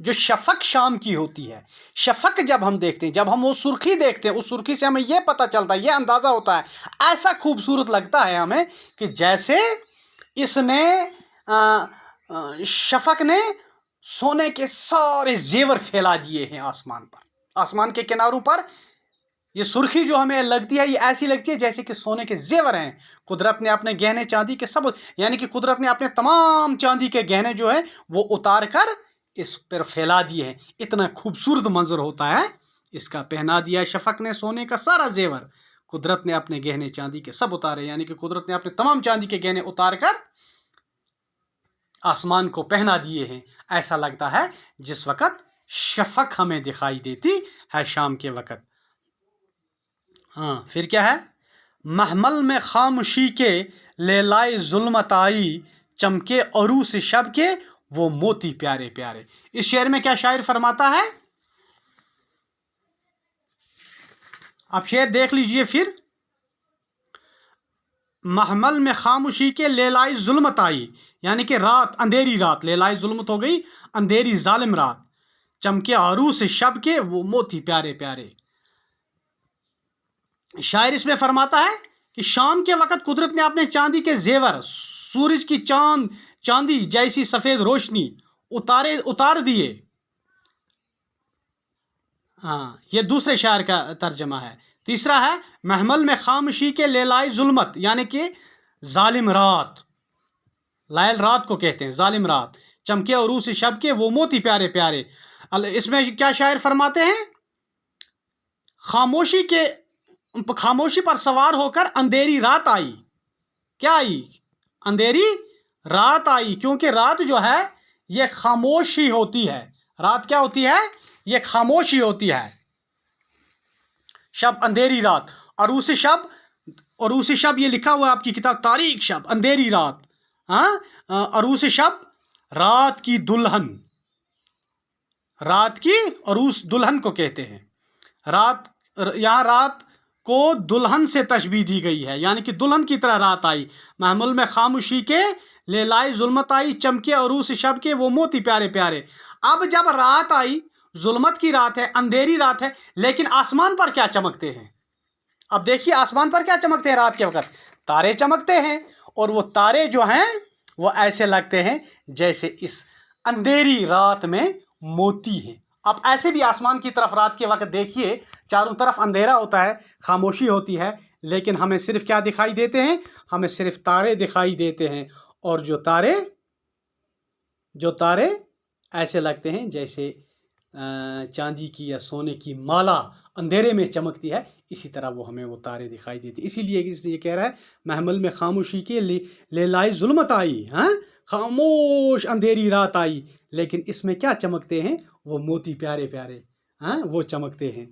جو شفق شام کی ہوتی ہے، شفق جب ہم دیکھتے ہیں، جب ہم وہ سرخی دیکھتے ہیں، اس سرخی سے ہمیں یہ پتہ چلتا ہے، یہ اندازہ ہوتا ہے، ایسا خوبصورت لگتا ہے ہمیں کہ جیسے اس نے شفق نے سونے کے سارے زیور پھیلا دیے ہیں آسمان پر، آسمان کے کناروں پر۔ یہ سرخی جو ہمیں لگتی ہے، یہ ایسی لگتی ہے جیسے کہ سونے کے زیور ہیں۔ قدرت نے اپنے گہنے چاندی کے سب، یعنی کہ قدرت نے اپنے تمام چاندی کے گہنے جو ہیں وہ اتار کر اس پر پھیلا دیے ہیں۔ اتنا خوبصورت منظر ہوتا ہے اس کا۔ پہنا دیا شفق نے سونے کا سارا زیور، قدرت نے اپنے گہنے چاندی کے سب اتارے، یعنی کہ قدرت نے اپنے تمام چاندی کے گہنے اتار کر آسمان کو پہنا دیے ہیں۔ ایسا لگتا ہے جس وقت شفق ہمیں دکھائی دیتی ہے شام کے وقت۔ ہاں، پھر کیا ہے؟ محمل میں خاموشی کے لیلائے ظلمت آئی، چمکے عروس شب کے وہ موتی پیارے پیارے۔ اس شعر میں کیا شاعر فرماتا ہے؟ آپ شعر دیکھ لیجئے پھر۔ محمل میں خاموشی کے لیلائی ظلمت آئی، یعنی کہ رات، اندھیری رات، لیلائی ظلمت ہو گئی اندھیری ظالم رات، چمکے عروس شب کے وہ موتی پیارے پیارے۔ شاعر اس میں فرماتا ہے کہ شام کے وقت قدرت نے اپنے چاندی کے زیور، سورج کی چاندی جیسی سفید روشنی اتار دیے۔ ہاں، یہ دوسرے شاعر کا ترجمہ ہے۔ تیسرا ہے محمل میں خاموشی کے لیلائی ظلمت، یعنی کہ ظالم رات، لائل رات کو کہتے ہیں، ظالم رات، چمکے عروس شب کے وہ موتی پیارے پیارے۔ اس میں کیا شاعر فرماتے ہیں؟ خاموشی پر سوار ہو کر اندھیری رات آئی۔ کیا آئی؟ اندھیری رات آئی، کیونکہ رات جو ہے یہ خاموشی ہوتی ہے۔ رات کیا ہوتی ہے؟ یہ خاموشی ہوتی ہے۔ شب اندھیری رات، عروس شب یہ لکھا ہوا ہے آپ کی کتاب، تاریک شب، اندھیری رات، عروس شب، رات کی دلہن، رات کی عروس دلہن کو کہتے ہیں۔ یہاں رات کو دلہن سے تشبیہ دی گئی ہے، یعنی کہ دلہن کی طرح رات آئی۔ محمل میں خاموشی کے لیلائی ظلمت آئی، چمکے عروس شب کے وہ موتی پیارے پیارے۔ اب جب رات آئی، ظلمت کی رات ہے، اندھیری رات ہے، لیکن آسمان پر کیا چمکتے ہیں؟ اب دیکھیے آسمان پر کیا چمکتے ہیں رات کے وقت؟ تارے چمکتے ہیں، اور وہ تارے جو ہیں وہ ایسے لگتے ہیں جیسے اس اندھیری رات میں موتی ہیں۔ اب ایسے بھی آسمان کی طرف رات کے وقت دیکھیے، چاروں طرف اندھیرا ہوتا ہے، خاموشی ہوتی ہے، لیکن ہمیں صرف کیا دکھائی دیتے ہیں؟ ہمیں صرف تارے دکھائی دیتے ہیں، اور جو تارے ایسے لگتے ہیں جیسے چاندی کی یا سونے کی مالا اندھیرے میں چمکتی ہے، اسی طرح وہ تارے دکھائی دیتے۔ اسی لیے اس یہ کہہ رہا ہے محمل میں خاموشی کے لیلائی ظلمت آئی، خاموش اندھیری رات آئی، لیکن اس میں کیا چمکتے ہیں؟ وہ موتی پیارے پیارے، وہ چمکتے ہیں۔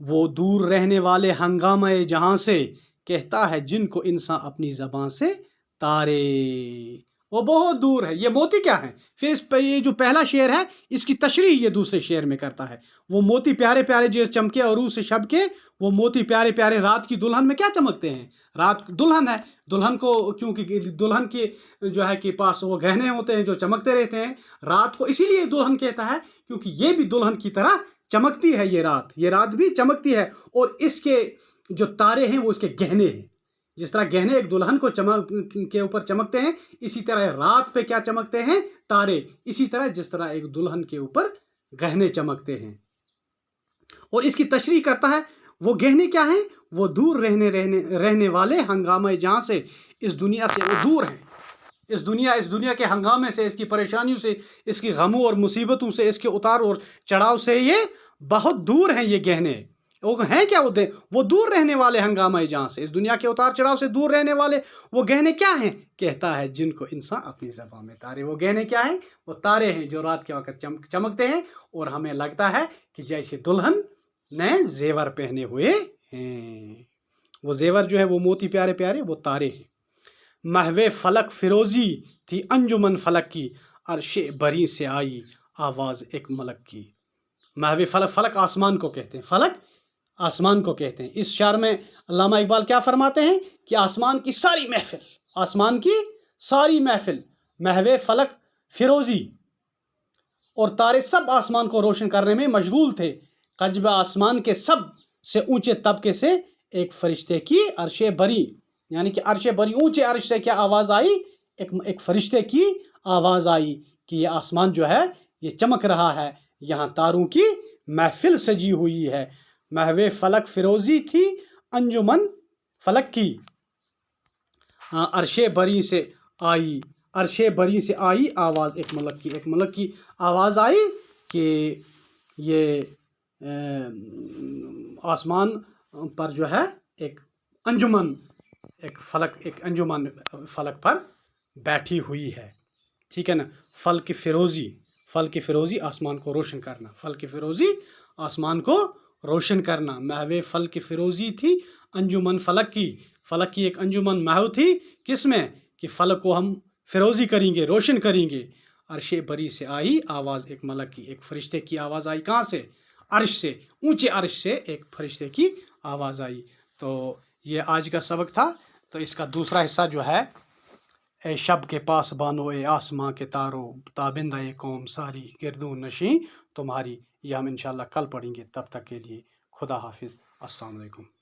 وہ دور رہنے والے ہنگامہ جہاں سے، کہتا ہے جن کو انسان اپنی زبان سے تارے، وہ بہت دور ہے۔ یہ موتی کیا ہے؟ پھر اس پہ یہ جو پہلا شعر ہے اس کی تشریح یہ دوسرے شعر میں کرتا ہے۔ وہ موتی پیارے پیارے جو چمکے عروس شب کے وہ موتی پیارے پیارے، رات کی دلہن میں کیا چمکتے ہیں؟ رات دلہن ہے، دلہن کو کیونکہ دلہن کے جو ہے کہ پاس وہ گہنے ہوتے ہیں جو چمکتے رہتے ہیں رات کو، اسی لیے دلہن کہتا ہے کیونکہ یہ بھی دلہن کی طرح چمکتی ہے، یہ رات بھی چمکتی ہے، اور اس کے جو تارے ہیں وہ اس کے گہنے ہیں۔ جس طرح گہنے ایک دلہن کو کے اوپر چمکتے ہیں، اسی طرح رات پہ کیا چمکتے ہیں؟ تارے۔ اسی طرح جس طرح ایک دلہن کے اوپر گہنے چمکتے ہیں، اور اس کی تشریح کرتا ہے وہ گہنے کیا ہیں؟ وہ دور رہنے والے ہنگامہ جہاں سے، اس دنیا سے وہ دور ہیں، اس دنیا کے ہنگامے سے، اس کی پریشانیوں سے، اس کی غموں اور مصیبتوں سے، اس کے اتار اور چڑھاؤ سے یہ بہت دور ہیں۔ یہ گہنے وہ ہیں کیا؟ وہ دور رہنے والے ہنگامہ جہاں سے، اس دنیا کے اتار چڑھاؤ سے دور رہنے والے وہ گہنے کیا ہیں؟ کہتا ہے جن کو انسان اپنی زبان میں تارے۔ وہ گہنے کیا ہیں؟ وہ تارے ہیں جو رات کے وقت چمکتے ہیں، اور ہمیں لگتا ہے کہ جیسے دلہن نے زیور پہنے ہوئے ہیں۔ وہ زیور جو ہے وہ موتی پیارے پیارے، وہ تارے ہیں۔ محو فلک فیروزی تھی انجمن فلک کی، عرش بری سے آئی آواز ایک ملک کی۔ محو فلک، فلک آسمان کو کہتے ہیں، فلک آسمان کو کہتے ہیں۔ اس شعر میں علامہ اقبال کیا فرماتے ہیں کہ آسمان کی ساری محفل محو فلک فیروزی، اور تارے سب آسمان کو روشن کرنے میں مشغول تھے. قجب آسمان کے سب سے اونچے طبقے سے ایک فرشتے کی عرش بری، یعنی کہ عرش بری اونچے عرش سے کیا آواز آئی؟ ایک فرشتے کی آواز آئی کہ یہ آسمان جو ہے یہ چمک رہا ہے، یہاں تاروں کی محفل سجی ہوئی ہے. محو فلک فیروزی تھی انجمن فلک کی. عرش بری سے آئی، عرش بری سے آئی آواز، ایک ملک کی آواز آئی کہ یہ آسمان پر جو ہے ایک انجمن، ایک انجمن فلک پر بیٹھی ہوئی ہے. ٹھیک ہے نا. فلک فیروزی آسمان کو روشن کرنا، فلک فیروزی آسمان کو روشن کرنا. محو فلک فیروزی تھی انجمن فلک کی. فلک کی ایک انجمن محو تھی، کس میں؟ کہ فلک کو ہم فیروزی کریں گے، روشن کریں گے. عرش بری سے آئی آواز، ایک ملک کی، ایک فرشتے کی آواز آئی. کہاں سے؟ عرش سے، اونچے عرش سے ایک فرشتے کی آواز آئی. تو یہ آج کا سبق تھا. تو اس کا دوسرا حصہ جو ہے، اے شب کے پاس بانو، اے آسماں کے تارو، تابندہ قوم ساری گردوں نشیں تمہاری. یہ ہم انشاءاللہ کل پڑھیں گے. تب تک کے لیے خدا حافظ. السلام علیکم.